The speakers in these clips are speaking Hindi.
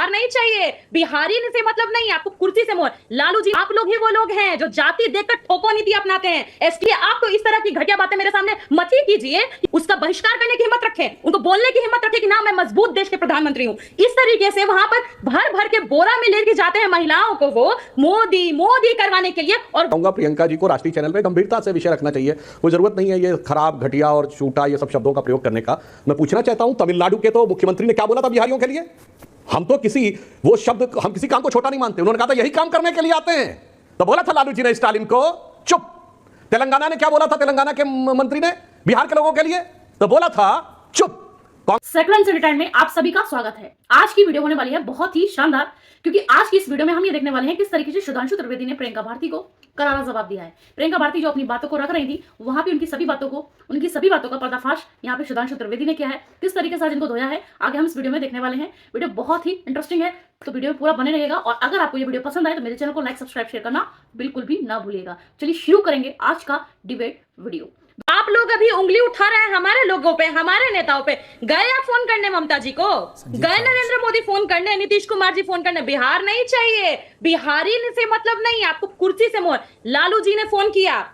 बिहार नहीं चाहिए, बिहारी से मतलब नहीं, आपको कुर्सी से मोह। लालू जी, आप लोग ही वो लोग हैं जो जाति देखकर ठोको नीति अपनाते हैं। इसलिए आप तो इस तरह की घटिया बातें मेरे सामने मत ही कीजिए। उसका बहिष्कार करने की हिम्मत रखें, उनको बोलने की हिम्मत रखें कि ना मैं मजबूत देश के प्रधानमंत्री हूं। इस तरीके से वहां पर भर भर के बोरा में लेके जाते हैं महिलाओं को, वो मोदी मोदी करवाने के लिए। और कहूंगा प्रियंका जी को राष्ट्रीय चैनल पे गंभीरता से विषय रखना चाहिए। कोई जरूरत नहीं है ये खराब, घटिया और झूठा ये सब शब्दों का प्रयोग करने का। मैं पूछना चाहता हूं, तमिलनाडु के तो मुख्यमंत्री ने क्या बोला था बिहारियों के लिए? हम तो वो शब्द, हम किसी काम को छोटा नहीं मानते। उन्होंने कहा था यही काम करने के लिए आते हैं। तो बोला था लालू जी ने स्टालिन को चुप। तेलंगाना ने क्या बोला था, तेलंगाना के मंत्री ने बिहार के लोगों के लिए? तो बोला था चुप। सेक्रेंस रिटायर्ड में आप सभी का स्वागत है। आज की वीडियो होने वाली है बहुत ही शानदार, क्योंकि आज की इस वीडियो में हम ये देखने वाले हैं किस तरीके से सुधांशु त्रिवेदी ने प्रियंका भारती को करारा जवाब दिया है। प्रियंका भारती जो अपनी बातों को रख रही थी, वहां पे उनकी सभी बातों का पर्दाफाश यहाँ पे सुधांशु त्रिवेदी ने किया है। किस तरीके से आज इनको धोया है, आगे हम इस वीडियो में देखने वाले हैं। वीडियो बहुत ही इंटरेस्टिंग है, तो वीडियो में पूरा बने रहेगा। और अगर आपको ये वीडियो पसंद आए तो मेरे चैनल को लाइक, सब्सक्राइब, शेयर करना बिल्कुल भी ना भूलिएगा। चलिए शुरू करेंगे आज का डिबेट वीडियो। आप लोग अभी उंगली उठा रहे हैं हमारे लोगों पे, हमारे नेताओं पे। गए आप फोन करने ममता जी को, गए नरेंद्र मोदी फोन करने, नीतीश कुमार जी फोन करने। बिहार नहीं चाहिए, बिहारी से मतलब नहीं, आपको कुर्सी से मोह। लालू जी ने फोन किया,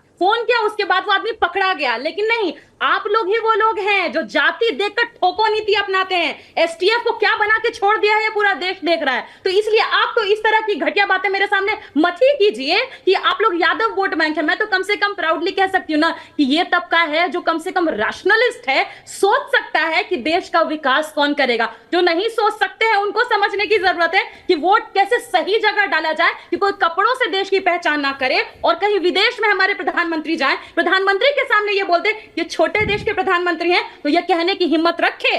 उसके बाद वो आदमी पकड़ा गया। लेकिन नहीं, आप लोग ही वो लोग हैं जो जाति देखकर ठोको नीति अपनाते हैं। एसटीएफ को क्या बना के छोड़ दिया है, पूरा देश देख रहा है। तो इसलिए आप तो इस तरह की घटिया बातें मेरे सामने मत ही कीजिए कि आप लोग यादव वोट बैंक है। मैं तो कम से कम प्राउडली कह सकती हूँ ना कि ये तबका है जो कम से कम रैशनलिस्ट है, सोच सकता है कि देश का विकास कौन करेगा। जो नहीं सोच सकते हैं उनको समझने की जरूरत है कि वोट कैसे सही जगह डाला जाए, कि कोई कपड़ों से देश की पहचान ना करे और कहीं विदेश में हमारे प्रधानमंत्री जाए, प्रधानमंत्री के सामने ये बोलते ये छोटे देश के प्रधानमंत्री हैं, तो ये कहने की हिम्मत रखे,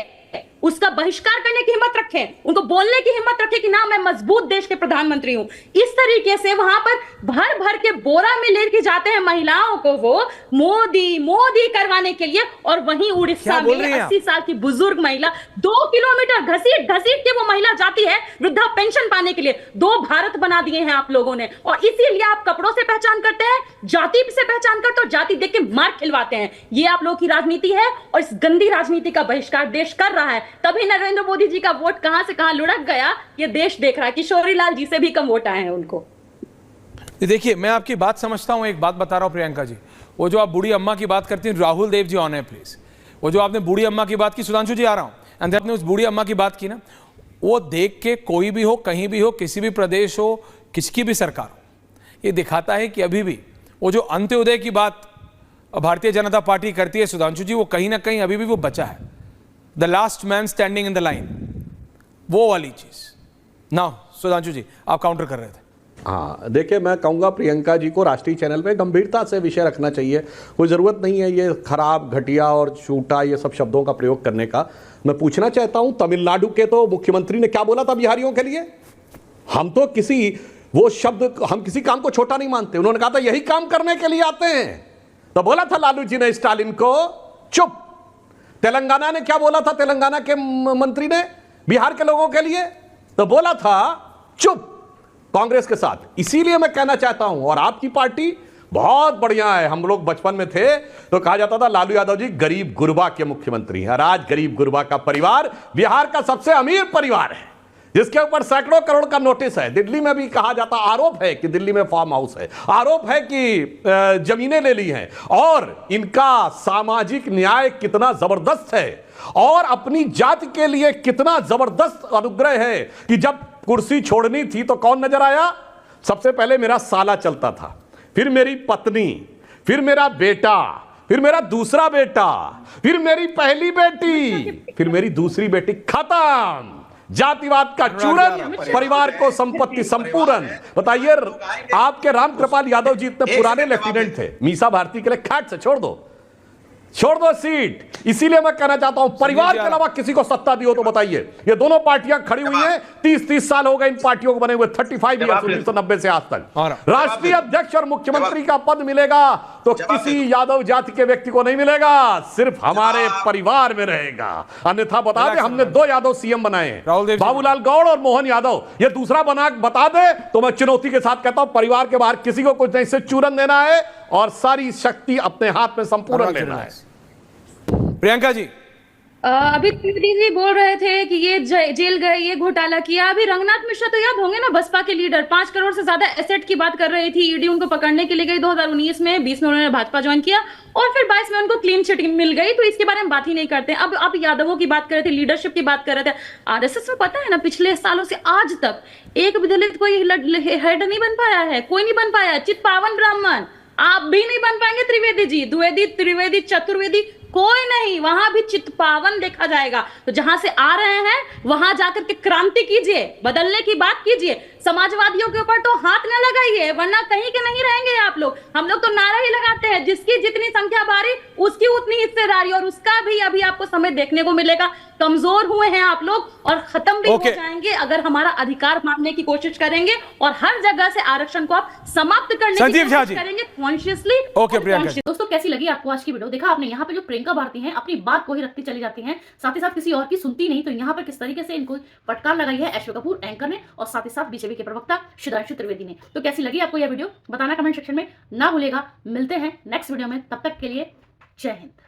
उसका बहिष्कार करने की हिम्मत रखें, उनको बोलने की हिम्मत रखें कि ना मैं मजबूत देश के प्रधानमंत्री हूं। इस तरीके से वहां पर भर भर के बोरा में लेके जाते हैं महिलाओं को, वो मोदी मोदी करवाने के लिए। और वहीं उड़ीसा में 80 साल की बुजुर्ग महिला 2 किलोमीटर घसीट घसीट के वो महिला जाती है वृद्धा पेंशन पाने के लिए। 2 भारत बना दिए हैं आप लोगों ने, और इसीलिए आप कपड़ों से पहचान करते हैं, जाति से पहचान करते हो, जाति देख के मार खिलवाते हैं। ये आप लोगों की राजनीति है, और इस गंदी राजनीति का बहिष्कार देश कर रहा है। तभी नरेंद्र मोदी जी का वोट कहां से कहां लुढ़क गया, ये देश देख रहा है। किशोरी लाल जी से भी कम वोट आए हैं उनको। देखिए, मैं आपकी बात समझता हूं, एक बात बता रहा हूं प्रियंका जी। वो जो आप बूढ़ी अम्मा की बात करती हैं, राहुल देव जी ऑन है प्लीज। वो जो आपने बूढ़ी अम्मा की बात की, सुधांशु जी आ रहा हूं, एंड आपने उस बूढ़ी अम्मा की बात की ना, वो देख के कोई भी हो, कहीं भी हो, किसी भी प्रदेश हो, किसकी भी सरकार हो, ये दिखाता है कि अभी भी वो जो अंत्योदय की बात भारतीय जनता पार्टी करती है सुधांशु जी, वो कहीं ना कहीं अभी भी वो बचा है। The last man standing in the line, वो वाली चीज ना। सुधांशु जी आप काउंटर कर रहे थे। हाँ, देखिए, मैं कहूंगा प्रियंका जी को राष्ट्रीय चैनल पे गंभीरता से विषय रखना चाहिए। कोई ज़रूरत नहीं है ये खराब, घटिया और झूठा ये सब शब्दों का प्रयोग करने का। मैं पूछना चाहता हूं, तमिलनाडु के तो मुख्यमंत्री ने क्या बोला था बिहारियों के लिए? हम तो वो शब्द, हम किसी काम को छोटा नहीं मानते। उन्होंने कहा था यही काम करने के लिए आते हैं। तो बोला था लालू जी ने स्टालिन को चुप। तेलंगाना ने क्या बोला था, तेलंगाना के मंत्री ने बिहार के लोगों के लिए? तो बोला था चुप, कांग्रेस के साथ। इसीलिए मैं कहना चाहता हूं, और आपकी पार्टी बहुत बढ़िया है। हम लोग बचपन में थे तो कहा जाता था लालू यादव जी गरीब गुरबा के मुख्यमंत्री हैं, और आज गरीब गुरबा का परिवार बिहार का सबसे अमीर परिवार है, जिसके ऊपर सैकड़ों करोड़ का नोटिस है। दिल्ली में भी कहा जाता, आरोप है कि दिल्ली में फार्म हाउस है, आरोप है कि जमीनें ले ली हैं, और इनका सामाजिक न्याय कितना जबरदस्त है, और अपनी जाति के लिए कितना जबरदस्त अनुग्रह है कि जब कुर्सी छोड़नी थी तो कौन नजर आया? सबसे पहले मेरा साला चलता था, फिर मेरी पत्नी, फिर मेरा बेटा, फिर मेरा दूसरा बेटा, फिर मेरी पहली बेटी, फिर मेरी दूसरी बेटी। खत्म, जातिवाद का चूरन, परिवार को संपत्ति संपूर्ण। बताइए, आपके रामकृपाल यादव जी इतने पुराने लेफ्टिनेंट थे, मीसा भारती के लिए खैट से छोड़ दो सीट। इसीलिए मैं कहना चाहता हूं, परिवार के अलावा किसी को सत्ता दी हो तो बताइए। ये दोनों पार्टियां खड़ी हुई हैं, 30 साल हो गए इन पार्टियों को बने हुए, 35 ईयर्स 1990 से आज तक। राष्ट्रीय अध्यक्ष और मुख्यमंत्री का पद मिलेगा तो किसी यादव जाति के व्यक्ति को नहीं मिलेगा, सिर्फ हमारे परिवार में रहेगा। अन्यथा बता दे, हमने 2 यादव सीएम बनाए हैं, बाबूलाल गौड़ और मोहन यादव। ये दूसरा बना बता दे तो मैं चुनौती के साथ कहता हूं, परिवार के बाहर किसी को कुछ नहीं, से चूरन देना है और सारी शक्ति अपने हाथ में संपूर्ण लेना है। प्रियंका जी, अभी त्रिवेदी जी बोल रहे थे कि ये जेल गए, ये घोटाला किया। अभी रंगनाथ मिश्रा तो याद होंगे ना, बसपा के लीडर, 5 करोड़ से ज्यादा एसेट की बात कर रही थी। ईडी उनको पकड़ने के लिए गई 2019 में, 20 में उन्होंने भाजपा ज्वाइन किया और फिर 22 में उनको क्लीन चिट मिल गई। तो इसके बारे में बात ही नहीं करते। अब आप यादवों की बात कर रहे थे, लीडरशिप की बात कर रहे थे। आरएसएस में पता है ना, पिछले सालों से आज तक एक भी दलित कोई हेड नहीं बन पाया है, कोई नहीं बन पाया। चित्पावन ब्राह्मण, आप भी नहीं बन पाएंगे त्रिवेदी जी, द्विवेदी, त्रिवेदी, चतुर्वेदी, कोई नहीं। वहां भी चित्पावन देखा जाएगा। तो जहां से आ रहे हैं वहां जाकर के क्रांति कीजिए, बदलने की बात कीजिए। समाजवादियों के ऊपर तो हाथ न लगाइए, वरना कहीं के नहीं रहेंगे आप लोग। हम लोग तो नारा ही लगाते हैं, जिसकी जितनी संख्या बारी उसकी उतनी हिस्सेदारी, और उसका भी अभी आपको समय देखने को मिलेगा। कमजोर हुए हैं आप लोग और खत्म भी हो जाएंगे अगर हमारा अधिकार मांगने की कोशिश करेंगे और हर जगह से आरक्षण को आप समाप्त करने की कोशिश करेंगे कॉन्शियसली। ओके प्रियंका जी, दोस्तों कैसी लगी आपको आज की वीडियो? देखा आपने यहाँ पे जो प्रियंका भारती हैं अपनी बात को ही रखती चली जाती हैं, साथ ही साथ किसी और की सुनती नहीं। तो यहाँ पर किस तरीके से इनको फटकार लगाई है ऐश्वर्य कपूर एंकर ने और साथ ही साथ बीजेपी के प्रवक्ता सुधांशु त्रिवेदी ने। तो कैसी लगी आपको यह वीडियो बताना कमेंट सेक्शन में ना भूलेगा। मिलते हैं नेक्स्ट वीडियो में, तब तक के लिए जय हिंद।